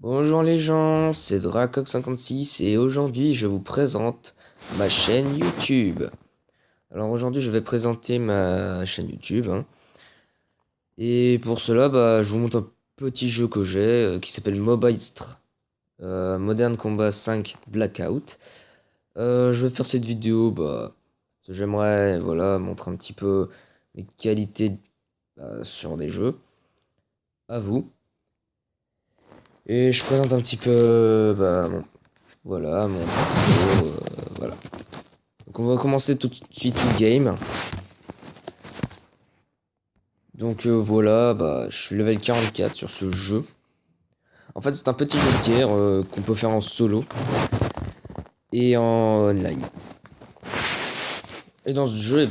Bonjour les gens, c'est Dracoc56 et aujourd'hui je vous présente ma chaîne YouTube. Alors aujourd'hui je vais présenter ma chaîne YouTube, hein. Et pour cela je vous montre un petit jeu que j'ai qui s'appelle Modern Combat 5 Blackout. Je vais faire cette vidéo parce que j'aimerais montrer un petit peu mes qualités sur des jeux à vous. Et je présente un petit peu mon perso, voilà. Donc on va commencer tout de suite une game. Donc je suis level 44 sur ce jeu. En fait c'est un petit jeu de guerre qu'on peut faire en solo et en online. Et dans ce jeu,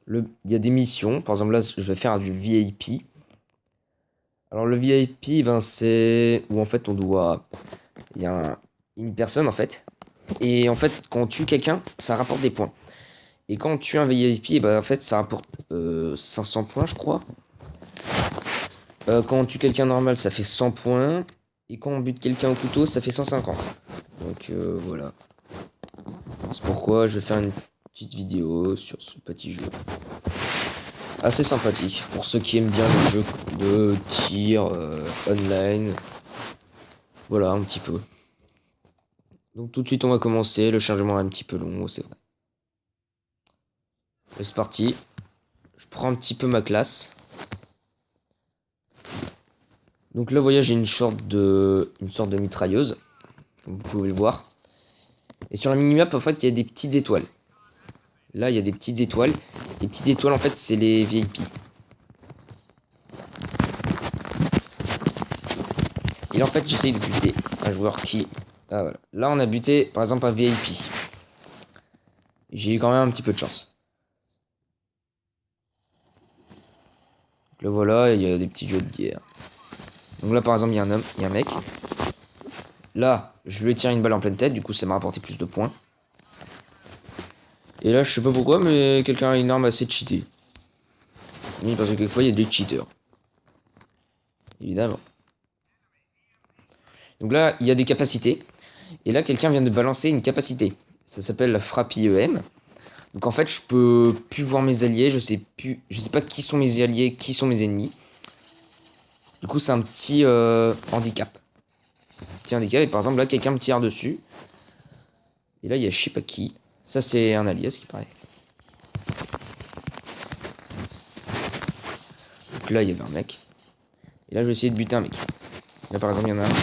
il y a des missions. Par exemple là je vais faire du VIP. Alors le VIP, c'est où en fait il y a une personne en fait. Et en fait quand on tue quelqu'un, ça rapporte des points. Et quand on tue un VIP, en fait, ça rapporte 500 points, je crois. Quand on tue quelqu'un normal, ça fait 100 points. Et quand on bute quelqu'un au couteau, ça fait 150. Donc voilà. C'est pourquoi je vais faire une petite vidéo sur ce petit jeu. Assez sympathique pour ceux qui aiment bien les jeux de tir online. Voilà, un petit peu. Donc tout de suite, on va commencer. Le chargement est un petit peu long, c'est vrai. C'est parti. Je prends un petit peu ma classe. Donc là, vous voyez, j'ai une sorte de mitrailleuse, comme vous pouvez le voir. Et sur la minimap, en fait, il y a des petites étoiles. Là, il y a des petites étoiles. Les petites étoiles, en fait, c'est les VIP. Et là, en fait, j'essaye de buter un joueur qui... Ah, voilà. Là, on a buté, par exemple, un VIP. J'ai eu quand même un petit peu de chance. Donc là, voilà, il y a des petits jeux de guerre. Donc là, par exemple, il y a un homme, il y a un mec. Là, je lui ai tiré une balle en pleine tête, du coup, ça m'a rapporté plus de points. Et là, je sais pas pourquoi, mais quelqu'un a une arme assez cheatée. Oui, parce que quelquefois, il y a des cheaters. Évidemment. Donc là, il y a des capacités. Et là, quelqu'un vient de balancer une capacité. Ça s'appelle la frappe IEM. Donc en fait, je peux plus voir mes alliés. Je sais pas qui sont mes alliés, qui sont mes ennemis. Du coup, c'est un petit handicap. Petit handicap. Et par exemple, là, quelqu'un me tire dessus. Et là, il y a je sais pas qui. Ça, c'est un allié, ce qui paraît. Donc là, il y avait un mec. Et là, je vais essayer de buter un mec. Là, par exemple, il y en a un.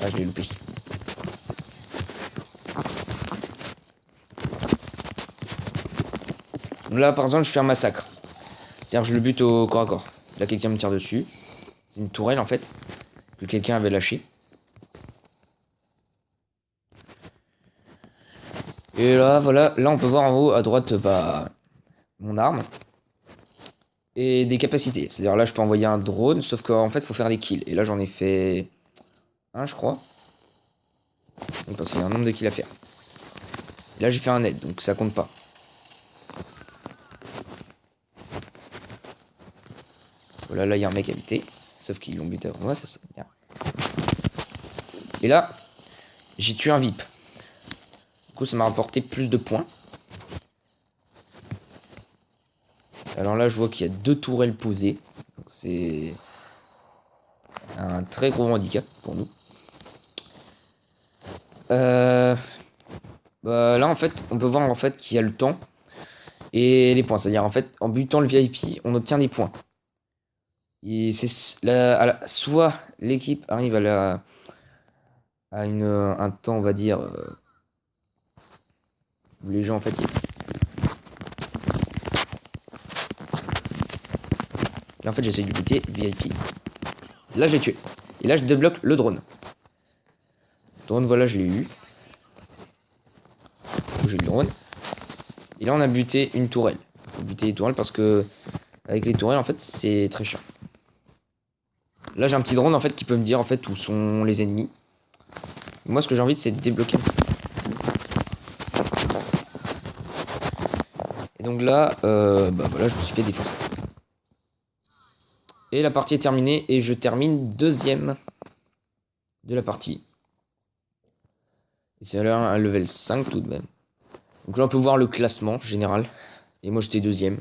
Ah, je l'ai loupé. Donc là, par exemple, je fais un massacre. C'est-à-dire, je le bute au corps à corps. Là, quelqu'un me tire dessus. C'est une tourelle, en fait, que quelqu'un avait lâchée. Et là, voilà. Là, on peut voir en haut, à droite, mon arme. Et des capacités. C'est-à-dire, là, je peux envoyer un drone, sauf qu'en fait, il faut faire des kills. Et là, j'en ai fait un, je crois. Donc, parce qu'il y a un nombre de kills à faire. Et là, j'ai fait un aide, donc ça compte pas. Voilà, là, il y a un mec habité. Sauf qu'ils l'ont buté avant moi, ça c'est bien. Et là, j'ai tué un VIP. Du coup, ça m'a rapporté plus de points. Alors là, je vois qu'il y a 2 tourelles posées. C'est un très gros handicap pour nous. Là, en fait, on peut voir en fait qu'il y a le temps et les points. C'est-à-dire, en fait, en butant le VIP, on obtient des points. Et c'est soit l'équipe arrive un temps, on va dire, où les gens en fait. Là, en fait, j'essaie de buter VIP. Là, je l'ai tué. Et là, je débloque le drone. Le drone, voilà, je l'ai eu. J'ai eu le drone. Et là, on a buté une tourelle. Il faut buter les tourelles parce que avec les tourelles, en fait, c'est très chiant. Là, j'ai un petit drone en fait qui peut me dire en fait où sont les ennemis. Moi, ce que j'ai envie, c'est de débloquer. Et donc là, voilà, je me suis fait défoncer. Et la partie est terminée et je termine deuxième. de la partie. Et c'est là un level 5 tout de même. Donc là on peut voir le classement général. Et moi j'étais deuxième.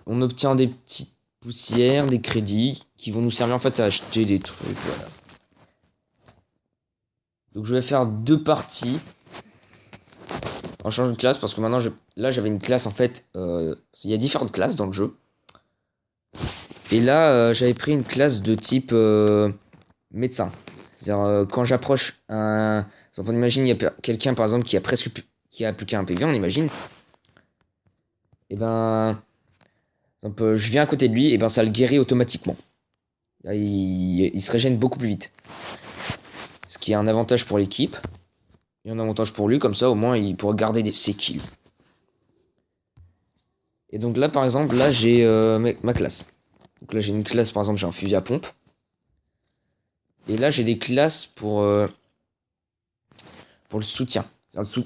On obtient des petites poussières, des crédits qui vont nous servir en fait à acheter des trucs. Voilà. Donc je vais faire 2 parties en changeant de classe parce que maintenant là j'avais une classe en fait. Il y a différentes classes dans le jeu. Et là j'avais pris une classe de type médecin. C'est-à-dire quand j'approche un. On imagine il y a quelqu'un par exemple qui a plus qu'un PV, on imagine. Et ben. Donc, je viens à côté de lui, et ben ça le guérit automatiquement. Il se régène beaucoup plus vite. Ce qui est un avantage pour l'équipe. Et un avantage pour lui, comme ça au moins il pourra garder ses kills. Et donc là par exemple, là j'ai ma classe. Donc là j'ai une classe, par exemple j'ai un fusil à pompe. Et là j'ai des classes pour le soutien.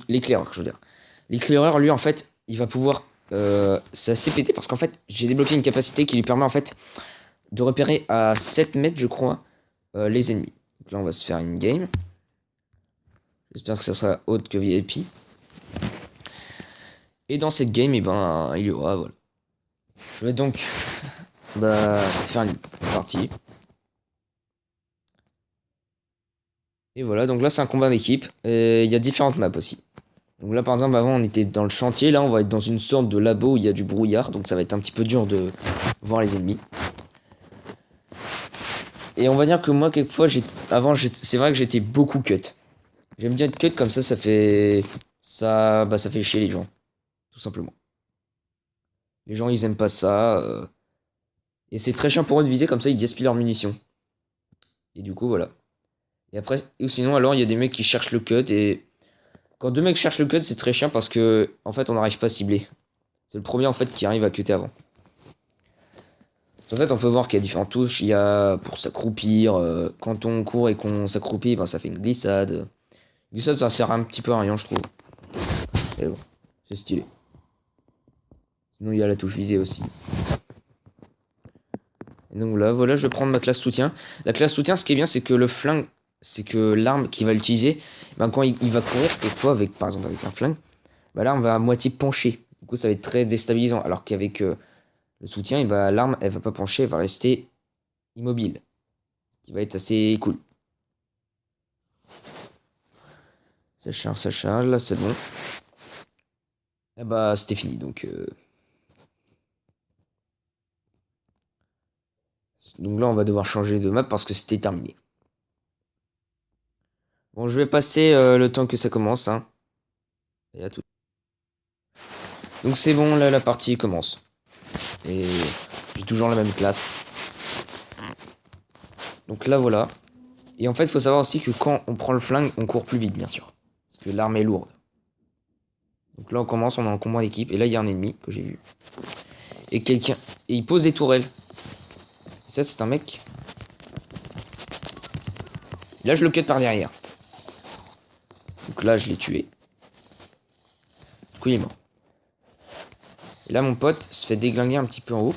L'éclaireur, je veux dire. L'éclaireur, lui en fait, il va pouvoir... c'est assez pété parce qu'en fait j'ai débloqué une capacité qui lui permet en fait de repérer à 7 mètres je crois les ennemis. Donc là on va se faire une game. J'espère que ça sera haute que VIP. Et dans cette game, et ben, il y aura, voilà. Je vais donc faire une partie. Et voilà, donc là c'est un combat d'équipe. Et il y a différentes maps aussi. Donc là par exemple, avant on était dans le chantier. Là on va être dans une sorte de labo où il y a du brouillard. Donc ça va être un petit peu dur de voir les ennemis. Et on va dire que moi, quelquefois, c'est vrai que j'étais beaucoup cut. J'aime bien être cut comme ça fait. Ça fait chier les gens. Tout simplement. Les gens ils aiment pas ça. Et c'est très chiant pour eux de viser, comme ça ils gaspillent leurs munitions. Et du coup voilà. Et après, ou sinon alors il y a des mecs qui cherchent le cut et quand deux mecs cherchent le cut c'est très chiant parce que en fait on n'arrive pas à cibler. C'est le premier en fait qui arrive à cutter avant. En fait on peut voir qu'il y a différentes touches. Il y a pour s'accroupir, quand on court et qu'on s'accroupit, ben, ça fait une glissade. Glissade ça sert un petit peu à rien je trouve. Et bon, c'est stylé. Sinon il y a la touche visée aussi. Et donc là, voilà, je vais prendre ma classe soutien. La classe soutien, ce qui est bien, c'est que le flingue, c'est que l'arme qu'il va l'utiliser, ben, quand il va courir, quelquefois, par exemple avec un flingue, ben, l'arme va à moitié pencher. Du coup, ça va être très déstabilisant. Alors qu'avec le soutien, et ben, l'arme, elle va pas pencher, elle va rester immobile. Ce qui va être assez cool. Ça charge, là, c'est bon. Et bah, c'était fini, donc... Donc là, on va devoir changer de map parce que c'était terminé. Bon, je vais passer le temps que ça commence. Hein. Et à tout. Donc c'est bon, là, la partie commence. Et j'ai toujours la même classe. Donc là, voilà. Et en fait, il faut savoir aussi que quand on prend le flingue, on court plus vite, bien sûr. Parce que l'arme est lourde. Donc là, on commence, on est en combat d'équipe. Et là, il y a un ennemi que j'ai vu. Et quelqu'un... Et il pose des tourelles. Et ça, c'est un mec. Là, je le cut par derrière. Donc là, je l'ai tué. Du coup, il est mort. Et là, mon pote se fait déglinguer un petit peu en haut.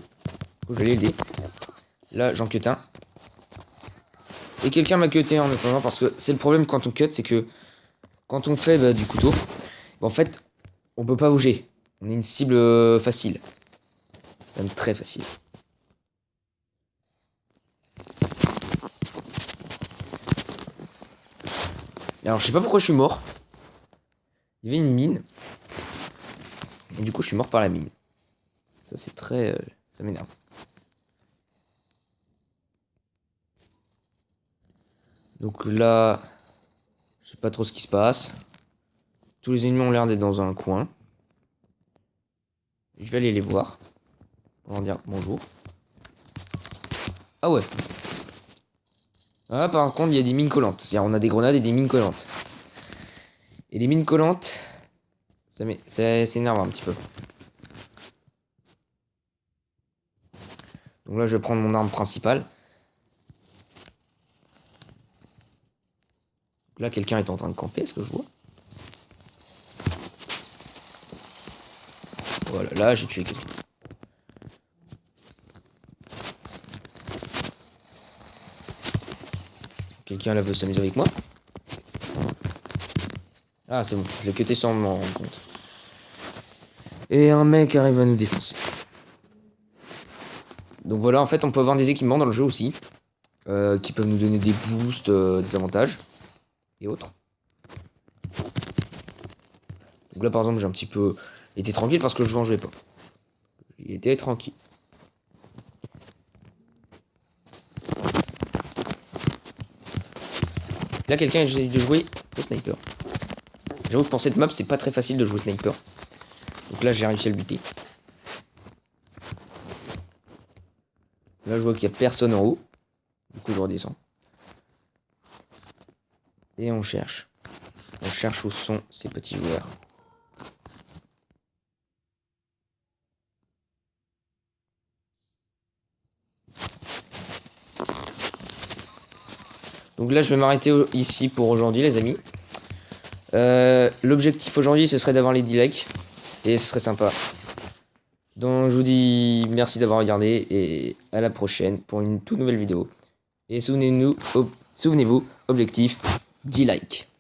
Je vais l'aider. Là, j'en cut un. Et quelqu'un m'a cuté en attendant parce que c'est le problème quand on cut, c'est que quand on fait du couteau, en fait, on peut pas bouger. On est une cible facile. Même très facile. Alors, je sais pas pourquoi je suis mort. Il y avait une mine. Et du coup, je suis mort par la mine. Ça, c'est très... ça m'énerve. Donc là... Je sais pas trop ce qui se passe. Tous les ennemis ont l'air d'être dans un coin. Je vais aller les voir. On va dire bonjour. Ah ouais. Ah, par contre, il y a des mines collantes. C'est-à-dire, on a des grenades et des mines collantes. Et les mines collantes, ça énerve un petit peu. Donc là, je vais prendre mon arme principale. Donc là, quelqu'un est en train de camper, est-ce que je vois? Voilà, là, j'ai tué quelqu'un. Ok, Quelqu'un là veut s'amuser avec moi? Ah, c'est bon, je l'ai cuté sans m'en rendre compte. Et un mec arrive à nous défoncer. Donc voilà, en fait, on peut avoir des équipements dans le jeu aussi. Qui peuvent nous donner des boosts, des avantages. Et autres. Donc là, par exemple, j'ai un petit peu été tranquille parce que le jeu en jouait pas. Il était tranquille. Là, quelqu'un essaie de jouer au sniper. J'avoue que pour cette map, c'est pas très facile de jouer au sniper. Donc là, j'ai réussi à le buter. Là, je vois qu'il y a personne en haut. Du coup, je redescends. Et on cherche. On cherche où sont ces petits joueurs. Donc là, je vais m'arrêter ici pour aujourd'hui, les amis. L'objectif aujourd'hui, ce serait d'avoir les 10 likes. Et ce serait sympa. Donc, je vous dis merci d'avoir regardé. Et à la prochaine pour une toute nouvelle vidéo. Et souvenez-vous, objectif 10 likes.